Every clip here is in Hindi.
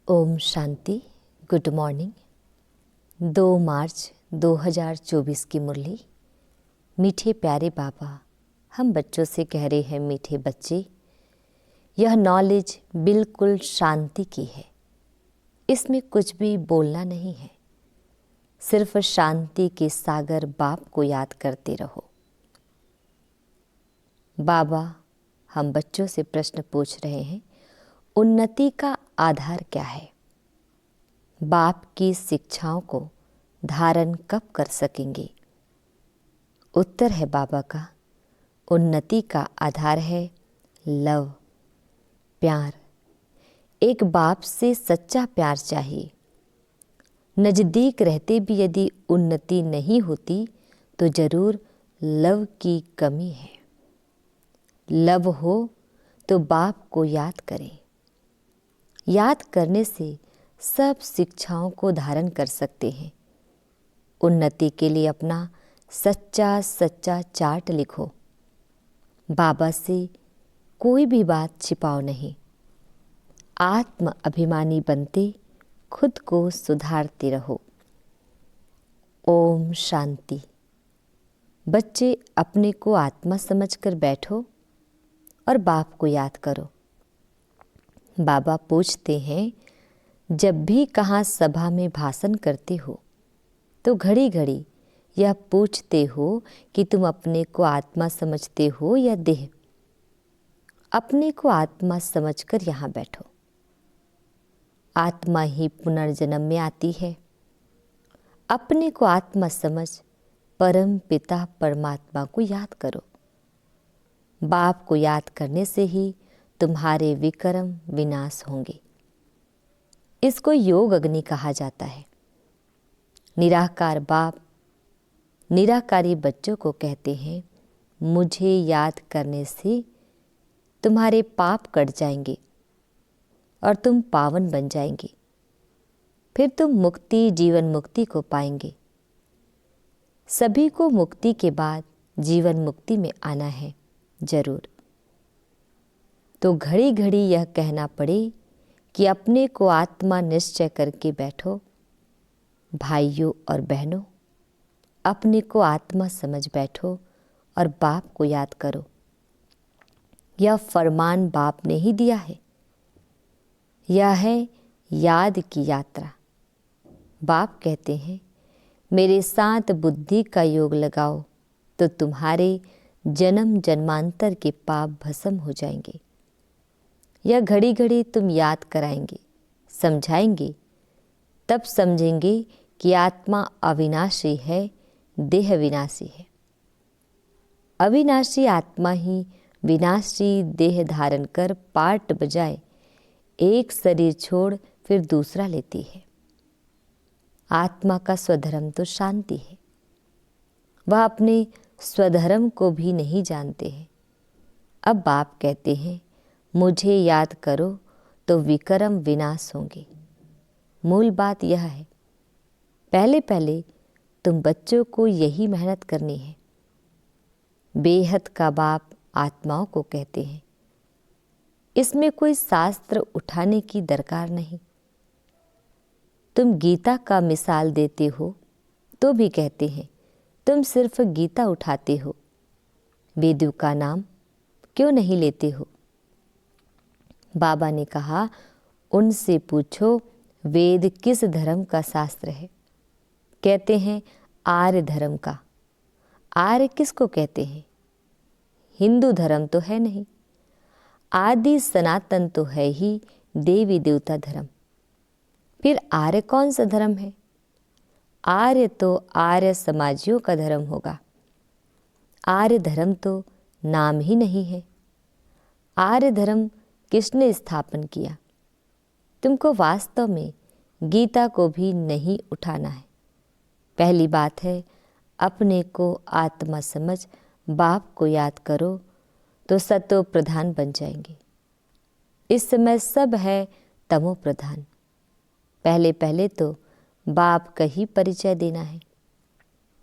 ओम शांति। Good morning. 2 मार्च 2024 की मुरली। मीठे प्यारे बाबा, हम बच्चों से कह रहे हैं, मीठे बच्चे, यह नॉलेज बिल्कुल शांति की है। इसमें कुछ भी बोलना नहीं है, सिर्फ शांति के सागर बाप को याद करते रहो। बाबा हम बच्चों से प्रश्न पूछ रहे हैं, उन्नति का आधार क्या है? बाप की शिक्षाओं को धारण कब कर सकेंगे? उत्तर है बाबा का, उन्नति का आधार है लव, प्यार। एक बाप से सच्चा प्यार चाहिए। नज़दीक रहते भी यदि उन्नति नहीं होती तो जरूर लव की कमी है। लव हो तो बाप को याद करें। याद करने से सब शिक्षाओं को धारण कर सकते हैं। उन्नति के लिए अपना सच्चा सच्चा चार्ट लिखो। बाबा से कोई भी बात छिपाओ नहीं। आत्म अभिमानी बनते खुद को सुधारते रहो। ओम शांति। बच्चे अपने को आत्मा समझकर बैठो और बाप को याद करो। बाबा पूछते हैं, जब भी कहाँ सभा में भाषण करते हो तो घड़ी घड़ी यह पूछते हो कि तुम अपने को आत्मा समझते हो या देह? अपने को आत्मा समझकर यहाँ बैठो। आत्मा ही पुनर्जन्म में आती है। अपने को आत्मा समझ परम पिता परमात्मा को याद करो। बाप को याद करने से ही तुम्हारे विकर्म विनाश होंगे। इसको योग अग्नि कहा जाता है। निराकार बाप निराकारी बच्चों को कहते हैं, मुझे याद करने से तुम्हारे पाप कट जाएंगे और तुम पावन बन जाएंगे। फिर तुम मुक्ति, जीवन मुक्ति को पाएंगे। सभी को मुक्ति के बाद जीवन मुक्ति में आना है जरूर। तो घड़ी घड़ी यह कहना पड़े कि अपने को आत्मा निश्चय करके बैठो। भाइयों और बहनों, अपने को आत्मा समझ बैठो और बाप को याद करो। यह फरमान बाप ने ही दिया है। यह है याद की यात्रा। बाप कहते हैं, मेरे साथ बुद्धि का योग लगाओ तो तुम्हारे जन्म जन्मांतर के पाप भस्म हो जाएंगे। यह घड़ी घड़ी तुम याद कराएंगे, समझाएंगे, तब समझेंगे कि आत्मा अविनाशी है, देह विनाशी है। अविनाशी आत्मा ही विनाशी देह धारण कर पार्ट बजाए एक शरीर छोड़ फिर दूसरा लेती है। आत्मा का स्वधर्म तो शांति है। वह अपने स्वधर्म को भी नहीं जानते हैं। अब बाप कहते हैं, मुझे याद करो तो विकर्म विनाश होंगे। मूल बात यह है, पहले पहले तुम बच्चों को यही मेहनत करनी है। बेहद का बाप आत्माओं को कहते हैं, इसमें कोई शास्त्र उठाने की दरकार नहीं। तुम गीता का मिसाल देते हो तो भी कहते हैं, तुम सिर्फ गीता उठाते हो, वेदों का नाम क्यों नहीं लेते हो? बाबा ने कहा, उनसे पूछो वेद किस धर्म का शास्त्र है? कहते हैं आर्य धर्म का। आर्य किसको कहते हैं? हिंदू धर्म तो है नहीं। आदि सनातन तो है ही देवी देवता धर्म। फिर आर्य कौन सा धर्म है? आर्य तो आर्य समाजियों का धर्म होगा। आर्य धर्म तो नाम ही नहीं है। आर्य धर्म किसने स्थापन किया? तुमको वास्तव में गीता को भी नहीं उठाना है। पहली बात है, अपने को आत्मा समझ बाप को याद करो तो सतो प्रधान बन जाएंगे। इस समय सब है तमो प्रधान। पहले पहले तो बाप का ही परिचय देना है।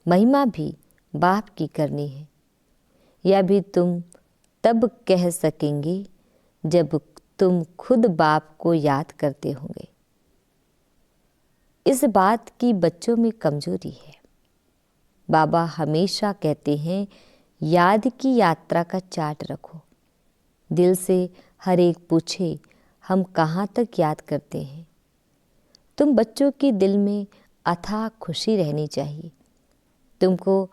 महिमा भी बाप की करनी है। यह भी तुम तब कह सकेंगे जब तुम खुद बाप को याद करते होंगे। इस बात की बच्चों में कमजोरी है। बाबा हमेशा कहते हैं, याद की यात्रा का चार्ट रखो। दिल से हर एक पूछे, हम कहाँ तक याद करते हैं। तुम बच्चों के दिल में अथाह खुशी रहनी चाहिए। तुमको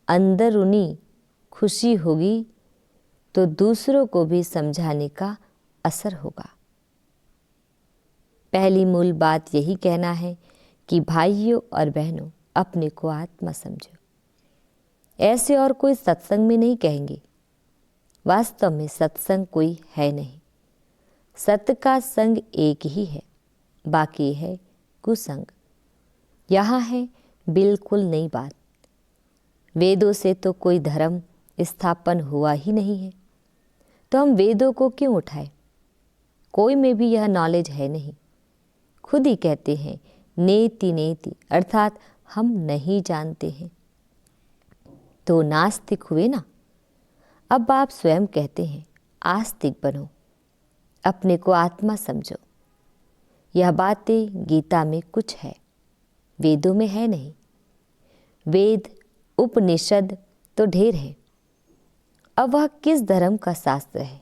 अंदरूनी खुशी होगी तो दूसरों को भी समझाने का असर होगा। पहली मूल बात यही कहना है कि भाइयों और बहनों, अपने को आत्मा समझो। ऐसे और कोई सत्संग में नहीं कहेंगे। वास्तव में सत्संग कोई है नहीं। सत्य का संग एक ही है, बाकी है कुसंग। यहाँ है बिल्कुल नई बात। वेदों से तो कोई धर्म स्थापन हुआ ही नहीं है, तो हम वेदों को क्यों उठाएं? कोई में भी यह नॉलेज है नहीं। खुद ही कहते हैं नेति नेति, अर्थात हम नहीं जानते हैं, तो नास्तिक हुए ना। अब आप स्वयं कहते हैं आस्तिक बनो, अपने को आत्मा समझो। यह बातें गीता में कुछ है, वेदों में है नहीं। वेद उपनिषद तो ढेर है। अब वह किस धर्म का शास्त्र है?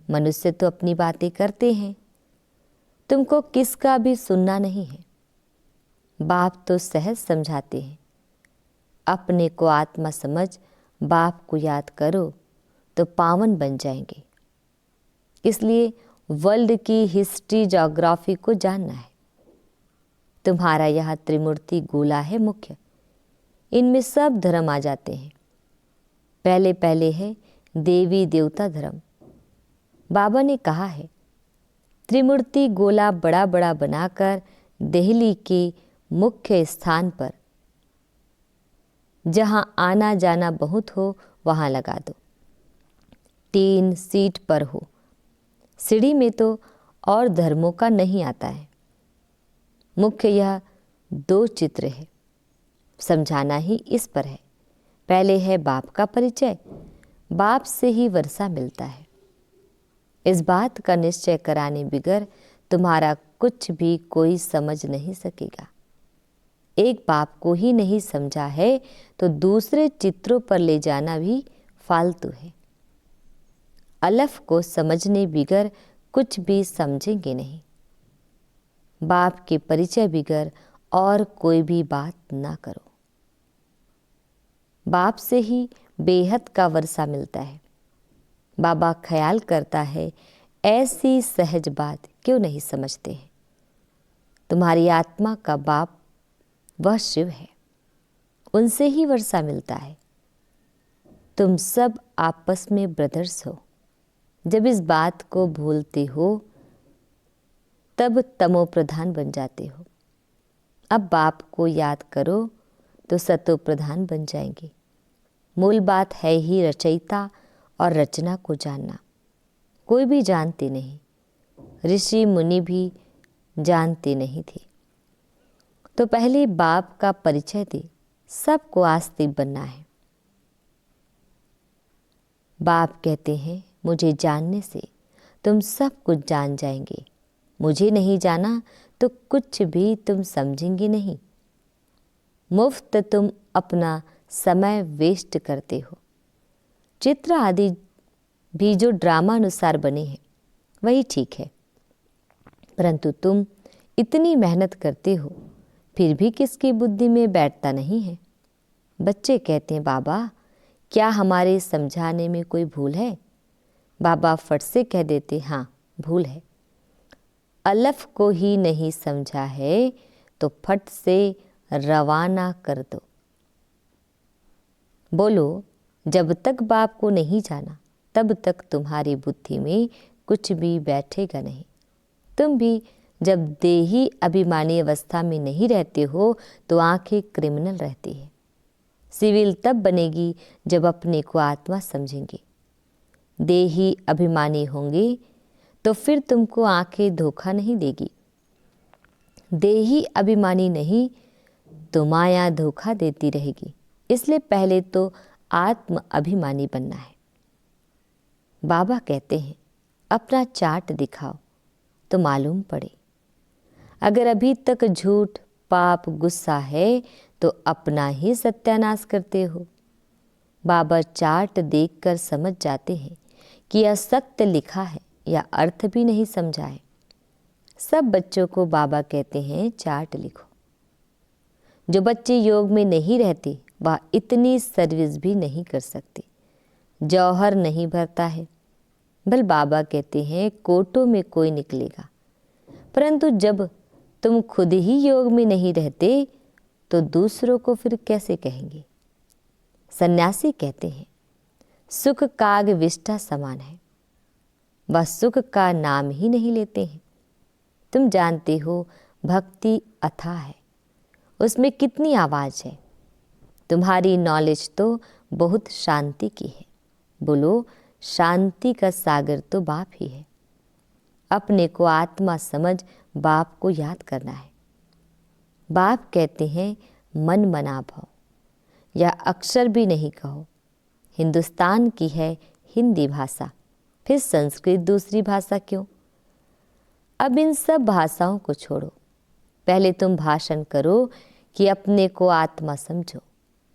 मनुष्य तो अपनी बातें करते हैं, तुमको किसका भी सुनना नहीं है। बाप तो सहज समझाते हैं, अपने को आत्मा समझ, बाप को याद करो तो पावन बन जाएंगे। इसलिए वर्ल्ड की हिस्ट्री ज्योग्राफी को जानना है। तुम्हारा यह त्रिमूर्ति गोला है मुख्य, इनमें सब धर्म आ जाते हैं। पहले पहले है देवी देवता धर्म। बाबा ने कहा है त्रिमूर्ति गोला बड़ा बड़ा बनाकर दिल्ली के मुख्य स्थान पर, जहां आना जाना बहुत हो, वहां लगा दो। 3 सीट पर हो। सीढ़ी में तो और धर्मों का नहीं आता है। मुख्य यह 2 चित्र है, समझाना ही इस पर है। पहले है बाप का परिचय, बाप से ही वर्षा मिलता है। इस बात का निश्चय कराने बिगर तुम्हारा कुछ भी कोई समझ नहीं सकेगा। एक बाप को ही नहीं समझा है तो दूसरे चित्रों पर ले जाना भी फालतू है। अलफ को समझने बिगर कुछ भी समझेंगे नहीं। बाप के परिचय बिगर और कोई भी बात ना करो। बाप से ही बेहद का वर्षा मिलता है। बाबा ख्याल करता है ऐसी सहज बात क्यों नहीं समझते हैं। तुम्हारी आत्मा का बाप वह शिव है, उनसे ही वर्षा मिलता है। तुम सब आपस में ब्रदर्स हो। जब इस बात को भूलते हो तब तमो प्रधान बन जाते हो। अब बाप को याद करो तो सतो प्रधान बन जाएंगे। मूल बात है ही रचयिता और रचना को जानना। कोई भी जानते नहीं, ऋषि मुनि भी जानते नहीं थे। तो पहले बाप का परिचय दे, सबको आस्तिक बनना है। बाप कहते हैं मुझे जानने से तुम सब कुछ जान जाएंगे। मुझे नहीं जाना तो कुछ भी तुम समझेंगे नहीं। मुफ्त तुम अपना समय वेस्ट करते हो। चित्र आदि भी जो ड्रामा अनुसार बने हैं वही ठीक है, परंतु तुम इतनी मेहनत करते हो फिर भी किसकी बुद्धि में बैठता नहीं है। बच्चे कहते हैं बाबा क्या हमारे समझाने में कोई भूल है? बाबा फट से कह देते हाँ भूल है। अलफ को ही नहीं समझा है तो फट से रवाना कर दो। बोलो जब तक बाप को नहीं जाना तब तक तुम्हारी बुद्धि में कुछ भी बैठेगा नहीं। तुम भी जब देही अभिमानी अवस्था में नहीं रहते हो तो आंखें क्रिमिनल रहती है। सिविल तब बनेगी जब अपने को आत्मा समझेंगे। देही अभिमानी होंगे तो फिर तुमको आंखें धोखा नहीं देगी। देही अभिमानी नहीं तो माया धोखा देती रहेगी। इसलिए पहले तो आत्म अभिमानी बनना है। बाबा कहते हैं अपना चार्ट दिखाओ तो मालूम पड़े। अगर अभी तक झूठ, पाप, गुस्सा है तो अपना ही सत्यानाश करते हो। बाबा चार्ट देखकर समझ जाते हैं कि असत्य लिखा है या अर्थ भी नहीं समझा है। सब बच्चों को बाबा कहते हैं चार्ट लिखो। जो बच्चे योग में नहीं रहते वह इतनी सर्विस भी नहीं कर सकते। जौहर नहीं भरता है, बल बाबा कहते हैं कोटों में कोई निकलेगा। परंतु जब तुम खुद ही योग में नहीं रहते तो दूसरों को फिर कैसे कहेंगे। सन्यासी कहते हैं सुख काग विष्ठा समान है, वह सुख का नाम ही नहीं लेते हैं। तुम जानते हो भक्ति अथाह है, उसमें कितनी आवाज है। तुम्हारी नॉलेज तो बहुत शांति की है। बोलो शांति का सागर तो बाप ही है। अपने को आत्मा समझ बाप को याद करना है। बाप कहते हैं मन मना भव, या अक्षर भी नहीं कहो। हिंदुस्तान की है हिंदी भाषा, फिर संस्कृत दूसरी भाषा क्यों। अब इन सब भाषाओं को छोड़ो, पहले तुम भाषण करो कि अपने को आत्मा समझो।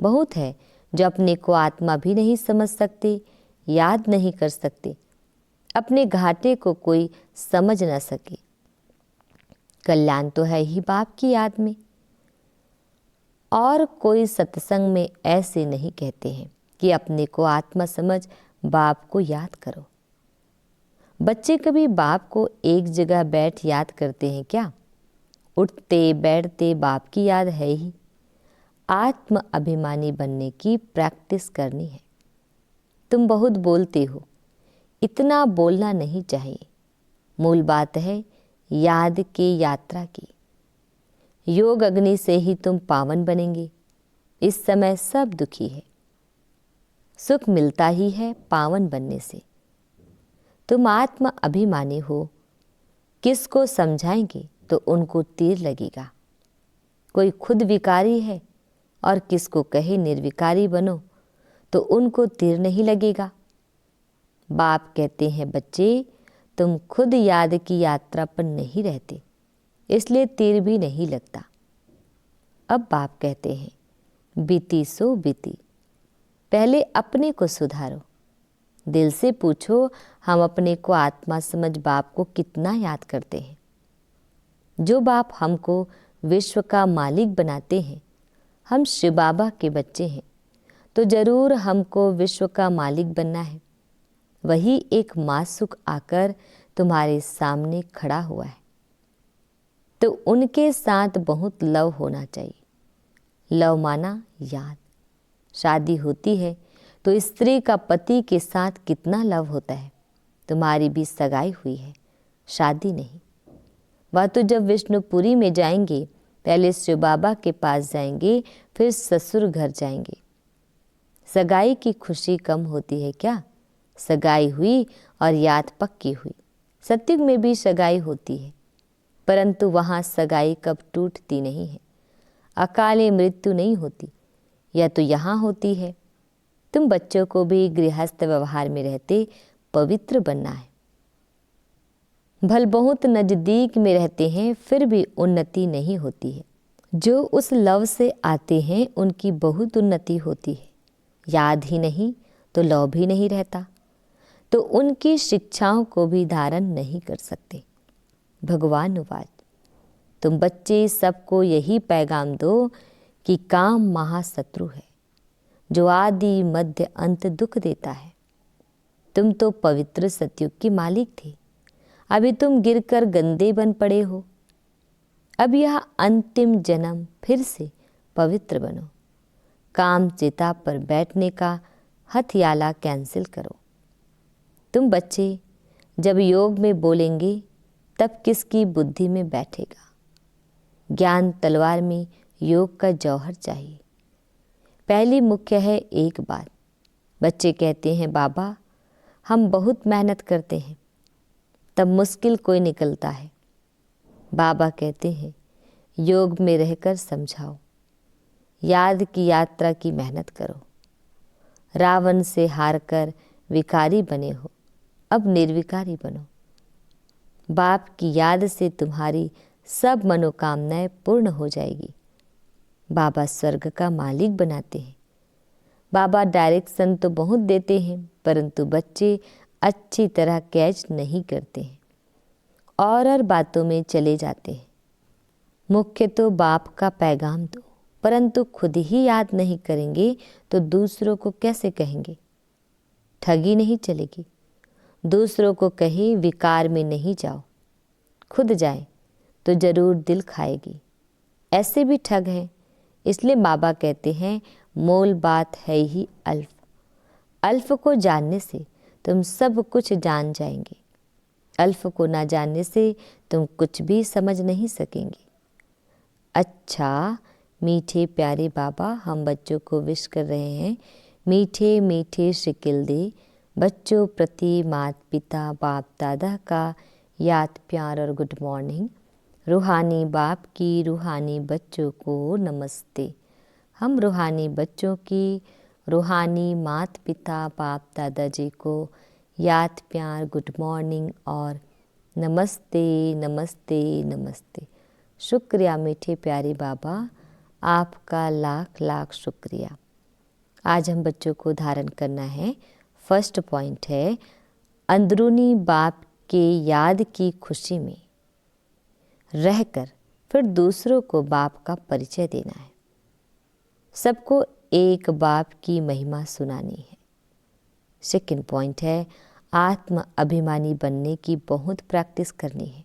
बहुत है जो अपने को आत्मा भी नहीं समझ सकते, याद नहीं कर सकते। अपने घाटे को कोई समझ न सके। कल्याण तो है ही बाप की याद में। और कोई सत्संग में ऐसे नहीं कहते हैं कि अपने को आत्मा समझ बाप को याद करो। बच्चे कभी बाप को एक जगह बैठ याद करते हैं क्या? उठते बैठते बाप की याद है ही। आत्म अभिमानी बनने की प्रैक्टिस करनी है। तुम बहुत बोलते हो, इतना बोलना नहीं चाहिए। मूल बात है याद की यात्रा की। योग अग्नि से ही तुम पावन बनेंगे। इस समय सब दुखी है। सुख मिलता ही है पावन बनने से। तुम आत्म अभिमानी हो, किसको समझाएंगे तो उनको तीर लगेगा। कोई खुद विकारी है और किसको कहे निर्विकारी बनो तो उनको तीर नहीं लगेगा। बाप कहते हैं बच्चे तुम खुद याद की यात्रा पर नहीं रहते, इसलिए तीर भी नहीं लगता। अब बाप कहते हैं बीती सो बीती, पहले अपने को सुधारो। दिल से पूछो हम अपने को आत्मा समझ बाप को कितना याद करते हैं। जो बाप हमको विश्व का मालिक बनाते हैं, हम शिव बाबा के बच्चे हैं, तो जरूर हमको विश्व का मालिक बनना है। वही एक मासूक आकर तुम्हारे सामने खड़ा हुआ है, तो उनके साथ बहुत लव होना चाहिए। लव माना याद। शादी होती है तो स्त्री का पति के साथ कितना लव होता है। तुम्हारी भी सगाई हुई है, शादी नहीं। वह तो जब विष्णुपुरी में जाएंगे, पहले शिव बाबा के पास जाएंगे, फिर ससुर घर जाएंगे। सगाई की खुशी कम होती है क्या? सगाई हुई और याद पक्की हुई। सत्युग में भी सगाई होती है, परंतु वहाँ सगाई कब टूटती नहीं है। अकाले मृत्यु नहीं होती, या तो यहाँ होती है। तुम बच्चों को भी गृहस्थ व्यवहार में रहते पवित्र बनना है। भल बहुत नजदीक में रहते हैं फिर भी उन्नति नहीं होती है। जो उस लव से आते हैं उनकी बहुत उन्नति होती है। याद ही नहीं तो लव भी नहीं रहता, तो उनकी शिक्षाओं को भी धारण नहीं कर सकते। भगवान उवाच, तुम बच्चे सबको यही पैगाम दो कि काम महाशत्रु है, जो आदि मध्य अंत दुख देता है। तुम तो पवित्र सतयुग के मालिक थे, अभी तुम गिरकर गंदे बन पड़े हो। अब यह अंतिम जन्म फिर से पवित्र बनो। काम चिता पर बैठने का हथियाला कैंसिल करो। तुम बच्चे जब योग में बोलेंगे तब किसकी बुद्धि में बैठेगा? ज्ञान तलवार में योग का जौहर चाहिए। पहली मुख्य है एक बात। बच्चे कहते हैं बाबा हम बहुत मेहनत करते हैं, तब मुश्किल कोई निकलता है। बाबा कहते हैं योग में रहकर समझाओ। याद की यात्रा की मेहनत करो। रावण से हारकर विकारी बने हो, अब निर्विकारी बनो। बाप की याद से तुम्हारी सब मनोकामनाएं पूर्ण हो जाएगी। बाबा स्वर्ग का मालिक बनाते हैं। बाबा डायरेक्शन तो बहुत देते हैं, परंतु बच्चे अच्छी तरह कैच नहीं करते हैं और बातों में चले जाते हैं। मुख्य तो बाप का पैगाम दो, परंतु खुद ही याद नहीं करेंगे तो दूसरों को कैसे कहेंगे? ठगी नहीं चलेगी। दूसरों को कहे विकार में नहीं जाओ, खुद जाए तो जरूर दिल खाएगी। ऐसे भी ठग हैं। इसलिए बाबा कहते हैं मोल बात है ही अल्फ। अल्फ को जानने से तुम सब कुछ जान जाएंगे। अल्फ को ना जानने से तुम कुछ भी समझ नहीं सकेंगे। अच्छा मीठे प्यारे बाबा, हम बच्चों को विश कर रहे हैं मीठे मीठे शिकिल दे। बच्चों प्रति माता पिता बाप दादा का याद प्यार और गुड मॉर्निंग। रूहानी बाप की रूहानी बच्चों को नमस्ते। हम रूहानी बच्चों की रूहानी माता पिता बाप दादाजी को याद प्यार गुड मॉर्निंग और नमस्ते नमस्ते नमस्ते। शुक्रिया मीठे प्यारे बाबा, आपका लाख लाख शुक्रिया। आज हम बच्चों को धारण करना है। फर्स्ट पॉइंट है अंदरूनी बाप के याद की खुशी में रहकर फिर दूसरों को बाप का परिचय देना है। सबको एक बाप की महिमा सुनानी है। सेकंड पॉइंट है आत्म अभिमानी बनने की बहुत प्रैक्टिस करनी है।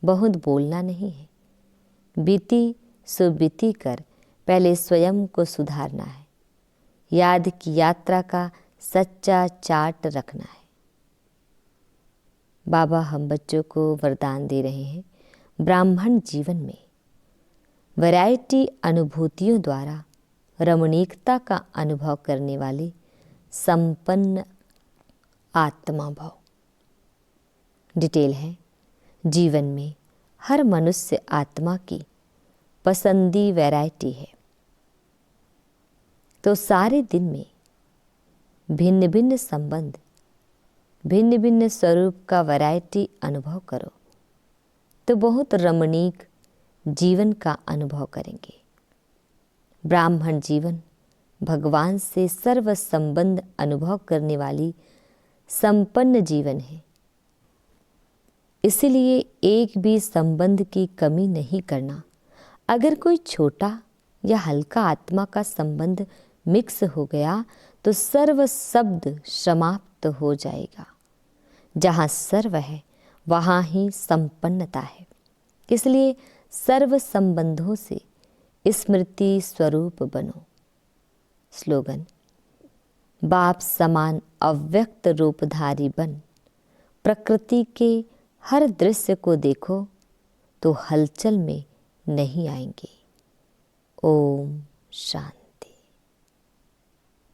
बहुत बोलना नहीं है। बीती सो बीती कर पहले स्वयं को सुधारना है। याद की यात्रा का सच्चा चार्ट रखना है। बाबा हम बच्चों को वरदान दे रहे हैं ब्राह्मण जीवन में वैरायटी अनुभूतियों द्वारा रमणीकता का अनुभव करने वाले संपन्न आत्मा भाव। डिटेल है जीवन में हर मनुष्य आत्मा की पसंदी वैरायटी है। तो सारे दिन में भिन्न भिन्न संबंध भिन्न भिन्न स्वरूप का वैरायटी अनुभव करो तो बहुत रमणीक जीवन का अनुभव करेंगे। ब्राह्मण जीवन भगवान से सर्व संबंध अनुभव करने वाली संपन्न जीवन है। इसलिए एक भी संबंध की कमी नहीं करना। अगर कोई छोटा या हल्का आत्मा का संबंध मिक्स हो गया तो सर्व शब्द समाप्त हो जाएगा। जहाँ सर्व है वहाँ ही संपन्नता है। इसलिए सर्व संबंधों से स्मृति स्वरूप बनो। स्लोगन बाप समान अव्यक्त रूपधारी बन। प्रकृति के हर दृश्य को देखो तो हलचल में नहीं आएंगे। ओम शांति।